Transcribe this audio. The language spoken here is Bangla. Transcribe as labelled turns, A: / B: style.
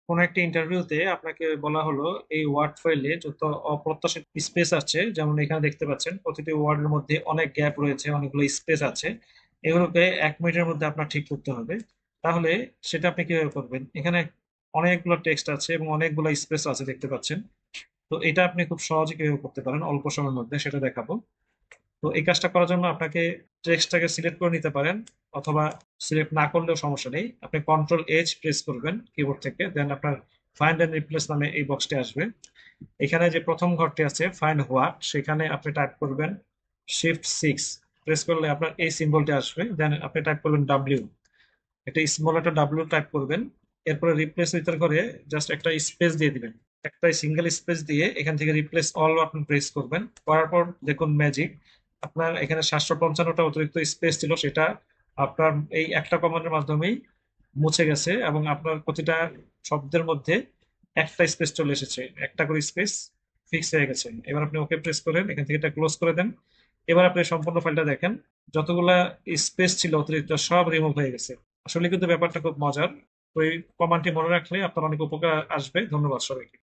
A: কোন একটা ইন্টারভিউতে আপনাকে বলা হলো এই ওয়ার্ড ফাইলে যত অপ্রত্যাশিত স্পেস আছে, যেমন এখানে দেখতে পাচ্ছেন প্রতিটি ওয়ার্ডের মধ্যে অনেক গ্যাপ রয়েছে, অনেকগুলো স্পেস আছে। এগুলোকে 1 মিনিটের মধ্যে আপনার ঠিক করতে হবে। তাহলে সেটা আপনি কিভাবে করবেন? এখানে অনেকগুলো টেক্সট আছে এবং অনেকগুলো স্পেস আছে দেখতে পাচ্ছেন। তো এটা আপনি খুব সহজে কিভাবে করতে পারেন অল্প সময়ের মধ্যে সেটা দেখাবো। তো এই কাজটা করার জন্য আপনাকে টেক্সটটাকে সিলেক্ট করে নিতে পারেন, অথবা সিলেক্ট না করলেও সমস্যা নেই। আপনি কন্ট্রোল প্রেস করবেন কিবোর্ড থেকে, দেন আপনার ফাইন্ড এন্ড রিপ্লেস নামে এই বক্সটি আসবে। এখানে যে প্রথম ঘরটি আছে ফাইন্ড হোয়াট, সেখানে আপনি টাইপ করবেন Shift 6। প্রেস করলে আপনার এই সিম্বলটি আসবে, দেন আপনি টাইপ করবেন ডাব্লিউ। একটা স্মল একটা ডাব্লিউ টাইপ করবেন। এরপরে রিপ্লেস ভিতর করে জাস্ট একটা স্পেস দিয়ে দিবেন। একটা সিঙ্গেল স্পেস দিয়ে এখান থেকে রিপ্লেস অল বাটন প্রেস করবেন, করার পর দেখুন ম্যাজিক, আপনার এখানে 755টা অতিরিক্ত স্পেস ছিল, সেটা আপনার এই একটা কমান্ডের মাধ্যমেই মুছে গেছে, এবং আপনার প্রতিটা শব্দের মধ্যে একটা স্পেস চলে এসেছে, একটা করে স্পেস ফিক্স হয়ে গেছে। এবার আপনি ওকে প্রেস করেন, এখান থেকে এটা ক্লোজ করে দেন। এবার আপনি সম্পূর্ণ ফাইলটা দেখেন, যতগুলা স্পেস ছিল অতিরিক্ত সব রিমুভ হয়ে গেছে। আসলে কিন্তু ব্যাপারটা খুব মজার। তো এই কমান্ডটি মনে রাখলে আপনার অনেক উপকার আসবে। ধন্যবাদ সবাইকে।